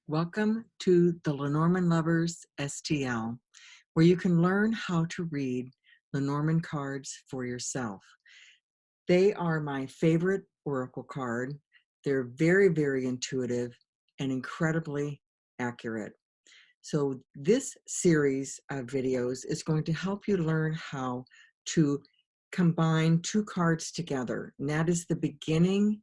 Welcome to the Lenormand Lovers STL, where you can learn how to read Lenormand cards for yourself. They are my favorite oracle card. They're very, very intuitive and incredibly accurate. So this series of videos is going to help you learn how to combine two cards together. And that is the beginning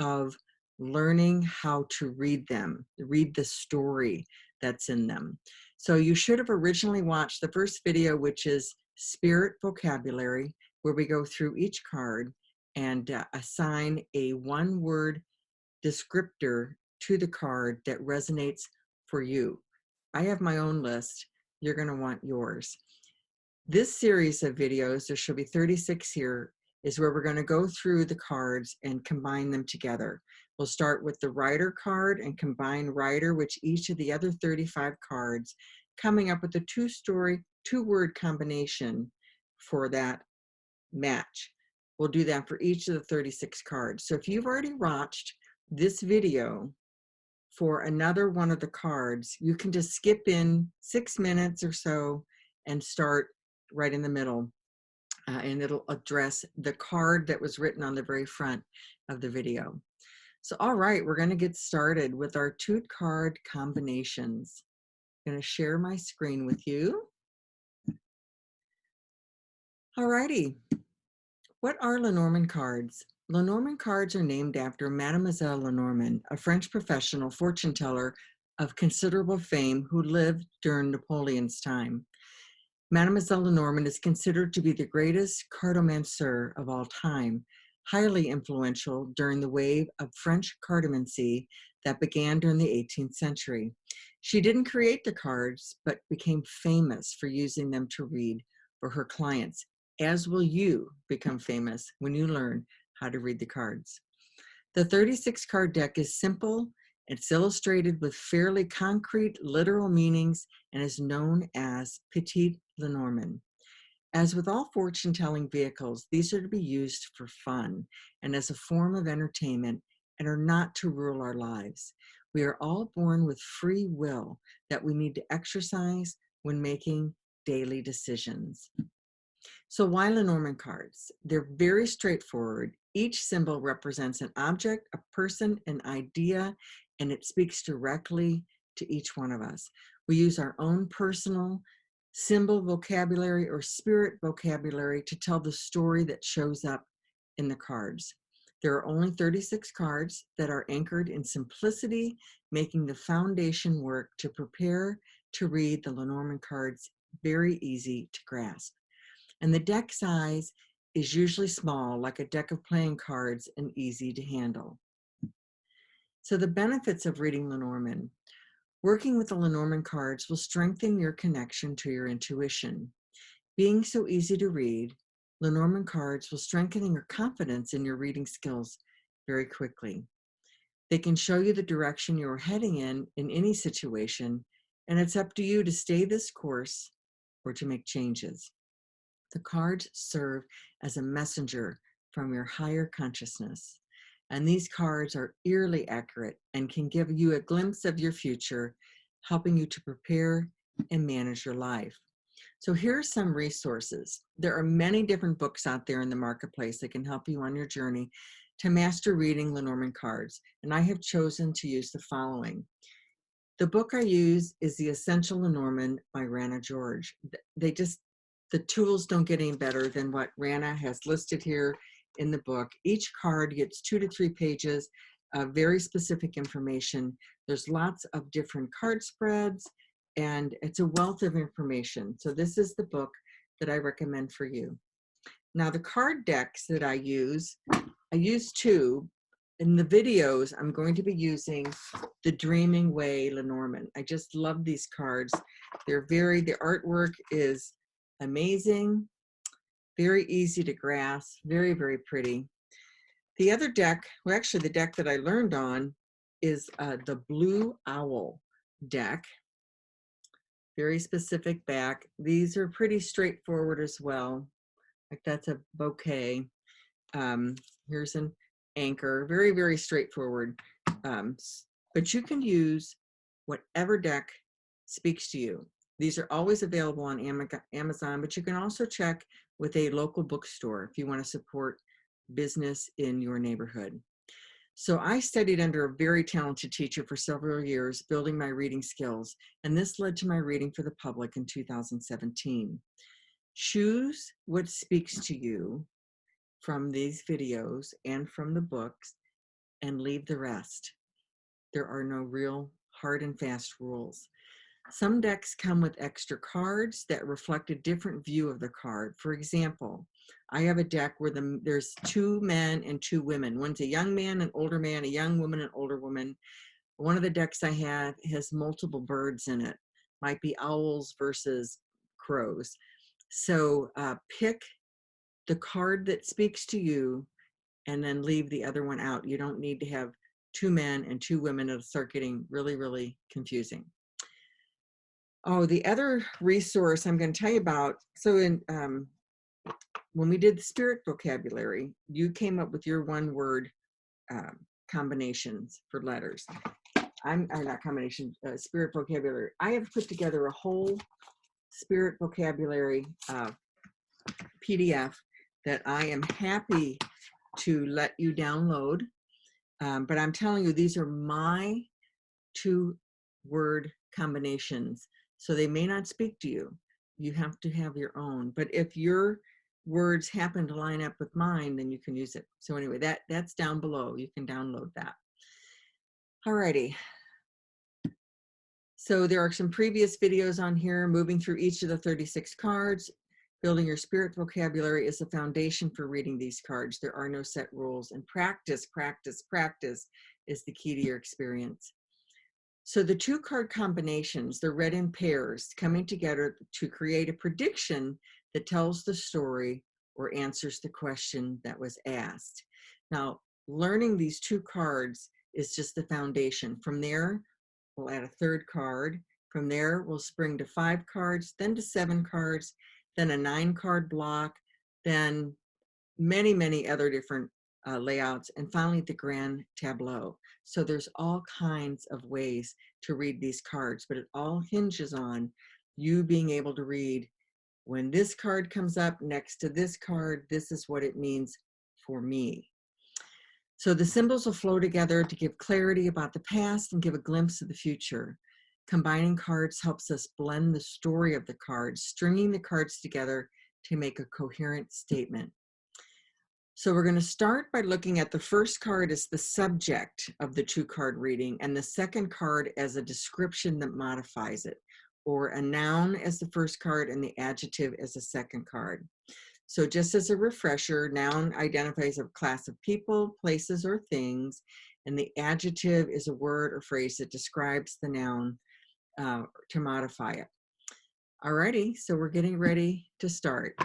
of learning how to read them, read the story that's in them. So you should have originally watched the first video, which is Spirit Vocabulary, where we go through each card and assign a one-word descriptor to the card that resonates for you. I have my own list. You're going to want yours. This series of videos, there should be 36 here, is where we're going to go through the cards and combine them together. We'll start with the Rider card and combine Rider with each of the other 35 cards, coming up with a two-word combination for that match. We'll do that for each of the 36 cards. So if you've already watched this video for another one of the cards, you can just skip in 6 minutes or so and start right in the middle, and it'll address the card that was written on the very front of the video. So all right, we're going to get started with our two card combinations. I'm going to share my screen with you. All righty. What are Lenormand cards? Lenormand cards are named after Mademoiselle Lenormand, a French professional fortune teller of considerable fame who lived during Napoleon's time. Mademoiselle Lenormand is considered to be the greatest cartomancer of all time, highly influential during the wave of French cartomancy that began during the 18th century. She didn't create the cards, but became famous for using them to read for her clients, as will you become famous when you learn how to read the cards. The 36 card deck is simple. It's illustrated with fairly concrete literal meanings and is known as Petite Lenormand. As with all fortune-telling vehicles, these are to be used for fun and as a form of entertainment and are not to rule our lives. We are all born with free will that we need to exercise when making daily decisions. So why Lenormand cards? They're very straightforward. Each symbol represents an object, a person, an idea, and it speaks directly to each one of us. We use our own personal symbol vocabulary or spirit vocabulary to tell the story that shows up in the cards. There are only 36 cards that are anchored in simplicity, making the foundation work to prepare to read the Lenormand cards very easy to grasp. And the deck size is usually small, like a deck of playing cards, and easy to handle. So the benefits of reading Lenormand. Working with the Lenormand cards will strengthen your connection to your intuition. Being so easy to read, Lenormand cards will strengthen your confidence in your reading skills very quickly. They can show you the direction you're heading in any situation, and it's up to you to stay this course or to make changes. The cards serve as a messenger from your higher consciousness. And these cards are eerily accurate and can give you a glimpse of your future, helping you to prepare and manage your life. So here are some resources. There are many different books out there in the marketplace that can help you on your journey to master reading Lenormand cards. And I have chosen to use the following. The book I use is The Essential Lenormand by Rana George. The tools don't get any better than what Rana has listed here in the book. Each card gets 2 to 3 pages of very specific information. There's lots of different card spreads, and it's a wealth of information. So this is the book that I recommend for you. Now the card decks that I use 2. In the videos, I'm going to be using the Dreaming Way Lenormand. I just love these cards. The artwork is amazing, very easy to grasp, very, very pretty. The other deck, well, actually the deck that I learned on is the Blue Owl deck. Very specific back. These are pretty straightforward as well. Like that's a bouquet. Here's an anchor, very, very straightforward. But you can use whatever deck speaks to you. These are always available on Amazon, but you can also check with a local bookstore if you want to support business in your neighborhood. So I studied under a very talented teacher for several years, building my reading skills, and this led to my reading for the public in 2017. Choose what speaks to you from these videos and from the books, and leave the rest. There are no real hard and fast rules. Some decks come with extra cards that reflect a different view of the card. For example, I have a deck where there's 2 men and 2 women. One's a young man, an older man, a young woman, an older woman. One of the decks I have has multiple birds in it. Might be owls versus crows. So pick the card that speaks to you and then leave the other one out. You don't need to have 2 men and 2 women. It'll start getting really, really confusing. Oh, the other resource I'm going to tell you about, so when we did the spirit vocabulary, you came up with your 1-word combinations for letters. Not combination, spirit vocabulary. I have put together a whole spirit vocabulary PDF that I am happy to let you download. But I'm telling you, these are my 2-word combinations. So they may not speak to you. You have to have your own. But if your words happen to line up with mine, then you can use it. So anyway, that's down below. You can download that. Alrighty. So there are some previous videos on here, moving through each of the 36 cards. Building your spirit vocabulary is the foundation for reading these cards. There are no set rules, and practice, practice, practice is the key to your experience. So the 2-card combinations, they're read in pairs, coming together to create a prediction that tells the story or answers the question that was asked. Now, learning these 2 cards is just the foundation. From there, we'll add a 3rd card. From there, we'll spring to 5 cards, then to 7 cards, then a 9-card block, then many, many other different layouts, and finally the grand tableau. So there's all kinds of ways to read these cards, but it all hinges on you being able to read, when this card comes up next to this card, this is what it means for me. So the symbols will flow together to give clarity about the past and give a glimpse of the future. Combining cards helps us blend the story of the cards, stringing the cards together to make a coherent statement. So we're going to start by looking at the first card as the subject of the 2-card reading, and the second card as a description that modifies it, or a noun as the first card and the adjective as the second card. So just as a refresher, noun identifies a class of people, places, or things, and the adjective is a word or phrase that describes the noun to modify it. Alrighty, so we're getting ready to start.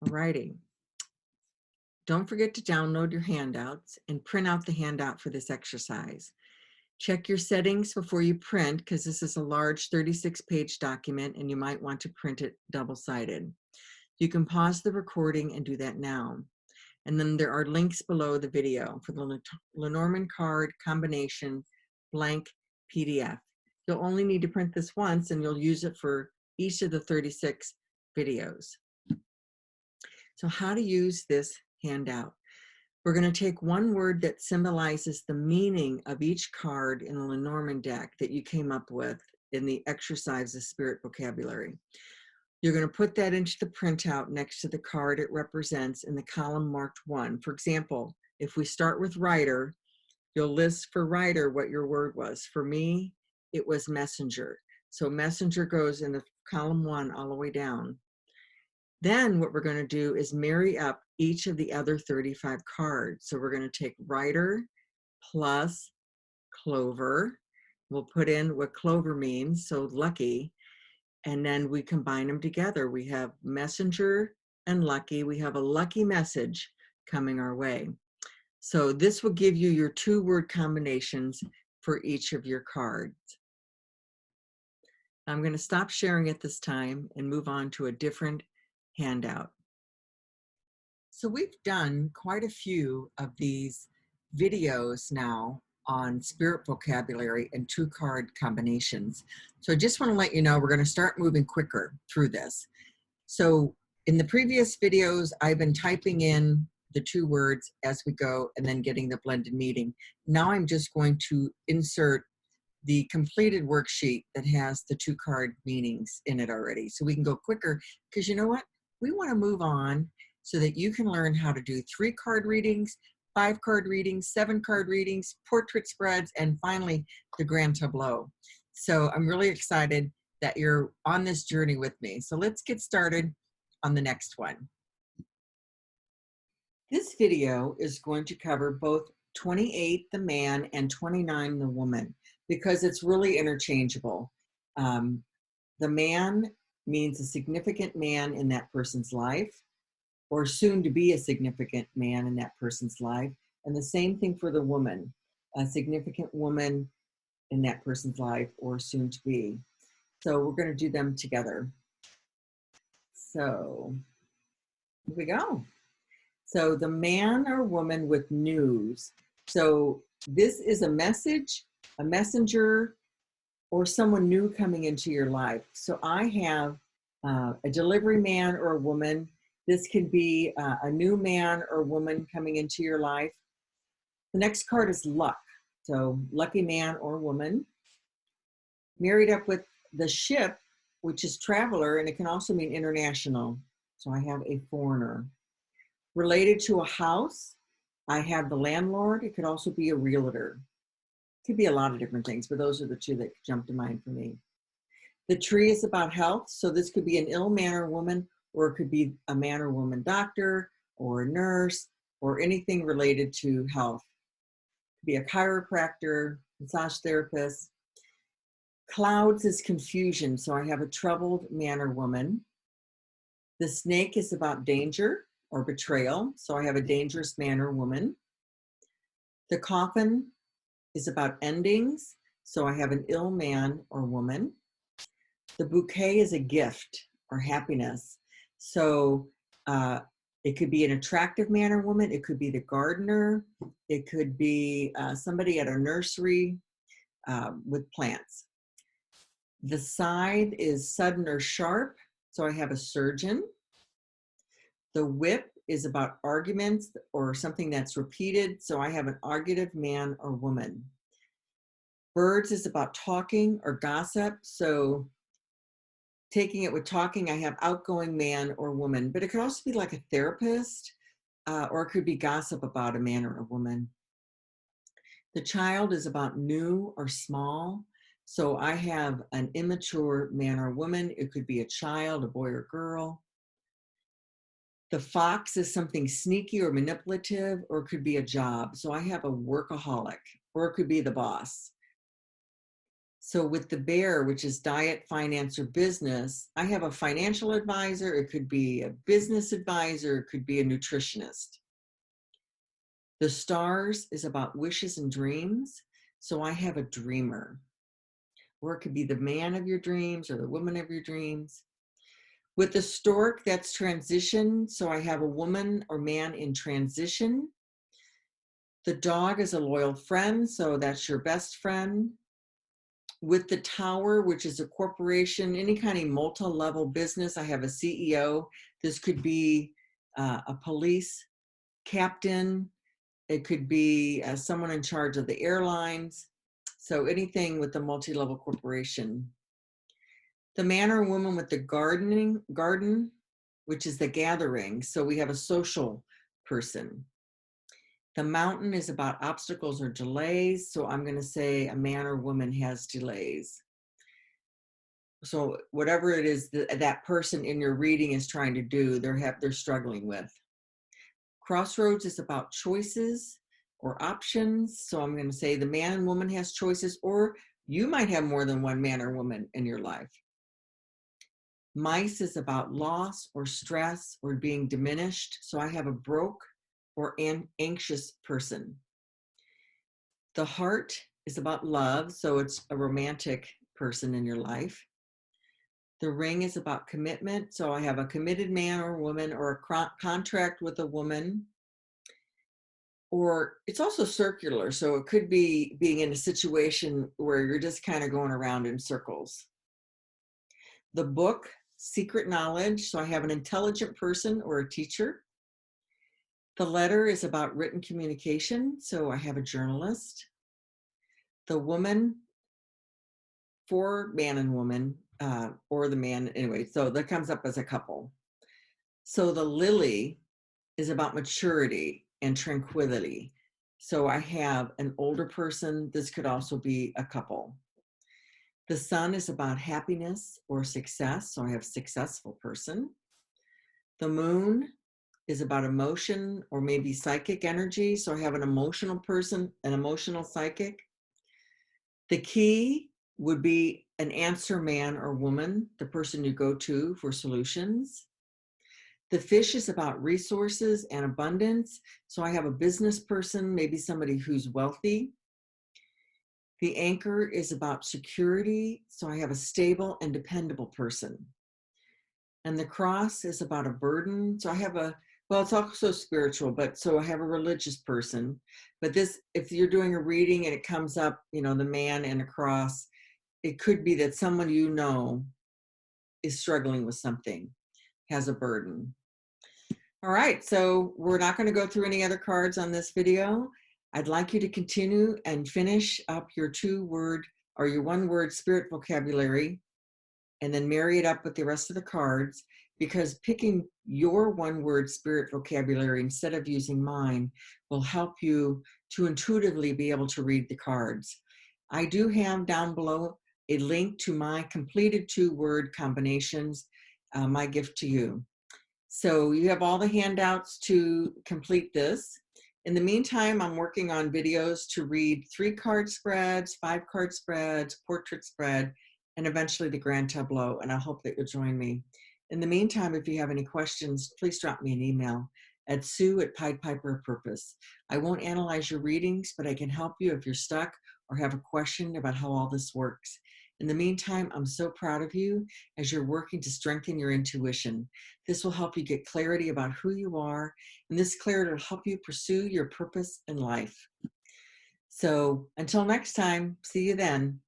Alrighty. Don't forget to download your handouts and print out the handout for this exercise. Check your settings before you print, because this is a large 36-page document and you might want to print it double-sided. You can pause the recording and do that now. And then there are links below the video for the Lenormand card combination blank PDF. You'll only need to print this once, and you'll use it for each of the 36 videos. So how to use this handout. We're going to take 1 word that symbolizes the meaning of each card in the Lenormand deck that you came up with in the exercise of spirit vocabulary. You're going to put that into the printout next to the card it represents in the column marked 1. For example, if we start with writer, you'll list for writer what your word was. For me, it was messenger. So messenger goes in the column 1 all the way down. Then what we're going to do is marry up each of the other 35 cards. So we're going to take writer plus clover. We'll put in what clover means, so lucky, and then we combine them together. We have messenger and lucky. We have a lucky message coming our way. So this will give you your 2-word combinations for each of your cards. I'm going to stop sharing at this time and move on to a different handout. So we've done quite a few of these videos now on spirit vocabulary and two card combinations. So I just want to let you know we're going to start moving quicker through this. So in the previous videos, I've been typing in the two words as we go and then getting the blended meaning. Now I'm just going to insert the completed worksheet that has the two card meanings in it already. So we can go quicker because you know what? We want to move on so that you can learn how to do 3-card readings, 5-card readings, 7-card readings, portrait spreads, and finally the grand tableau. So I'm really excited that you're on this journey with me. So let's get started on the next one. This video is going to cover both 28, the man, and 29, the woman, because it's really interchangeable. The man means a significant man in that person's life, or soon to be a significant man in that person's life. And the same thing for the woman, a significant woman in that person's life, or soon to be. So we're going to do them together. So here we go. So the man or woman with news. So this is a message, a messenger, or someone new coming into your life. So I have a delivery man or a woman. This can be a new man or woman coming into your life. The next card is luck. So lucky man or woman. Married up with the ship, which is traveler, and it can also mean international. So I have a foreigner. Related to a house, I have the landlord. It could also be a realtor. It could be a lot of different things, but those are the two that jump to mind for me. The tree is about health. So this could be an ill man or woman, or it could be a man or woman doctor, or a nurse, or anything related to health. It could be a chiropractor, massage therapist. Clouds is confusion. So I have a troubled man or woman. The snake is about danger or betrayal. So I have a dangerous man or woman. The coffin is about endings. So I have an ill man or woman. The bouquet is a gift or happiness. So it could be an attractive man or woman. It could be the gardener. It could be somebody at a nursery with plants. The scythe is sudden or sharp. So I have a surgeon. The whip is about arguments or something that's repeated. So I have an argumentative man or woman. Birds is about talking or gossip. So taking it with talking, I have outgoing man or woman, but it could also be like a therapist, or it could be gossip about a man or a woman. The child is about new or small. So I have an immature man or woman. It could be a child, a boy or girl. The fox is something sneaky or manipulative, or it could be a job. So I have a workaholic, or it could be the boss. So with the bear, which is diet, finance, or business, I have a financial advisor. It could be a business advisor. It could be a nutritionist. The stars is about wishes and dreams. So I have a dreamer. Or it could be the man of your dreams or the woman of your dreams. With the stork, that's transition. So I have a woman or man in transition. The dog is a loyal friend. So that's your best friend. With the tower, which is a corporation, any kind of multi-level business, I have a CEO. This could be a police captain. It could be someone in charge of the airlines. So anything with the multi-level corporation. The man or woman with the garden, which is the gathering. So we have a social person. The mountain is about obstacles or delays. So I'm going to say a man or woman has delays. So whatever it is that person in your reading is trying to do, they're struggling with. Crossroads is about choices or options. So I'm going to say the man and woman has choices, or you might have more than one man or woman in your life. Mice is about loss or stress or being diminished. So I have a broke or an anxious person. The heart is about love. So it's a romantic person in your life. The ring is about commitment. So I have a committed man or woman, or a contract with a woman. Or it's also circular. So it could be being in a situation where you're just kind of going around in circles. The book, secret knowledge. So I have an intelligent person or a teacher. The letter is about written communication. So I have a journalist. The woman, for man and woman, or the man, anyway. So that comes up as a couple. So the lily is about maturity and tranquility. So I have an older person. This could also be a couple. The sun is about happiness or success. So I have successful person. The moon is about emotion or maybe psychic energy. So I have an emotional person, an emotional psychic. The key would be an answer man or woman, the person you go to for solutions. The fish is about resources and abundance. So I have a business person, maybe somebody who's wealthy. The anchor is about security. So I have a stable and dependable person. And the cross is about a burden. So I have well, it's also spiritual, but so I have a religious person. But this, if you're doing a reading and it comes up, the man and a cross, it could be that someone is struggling with something, has a burden. All right, so we're not going to go through any other cards on this video. I'd like you to continue and finish up your 2-word or your 1-word spirit vocabulary and then marry it up with the rest of the cards, because picking your 1-word spirit vocabulary instead of using mine will help you to intuitively be able to read the cards. I do have down below a link to my completed 2-word combinations, my gift to you. So you have all the handouts to complete this. In the meantime, I'm working on videos to read 3-card spreads, 5-card spreads, portrait spread, and eventually the grand tableau, and I hope that you'll join me. In the meantime, if you have any questions, please drop me an email at sue@Pied Piper of Purpose. I won't analyze your readings, but I can help you if you're stuck or have a question about how all this works. In the meantime, I'm so proud of you as you're working to strengthen your intuition. This will help you get clarity about who you are, and this clarity will help you pursue your purpose in life. So until next time, see you then.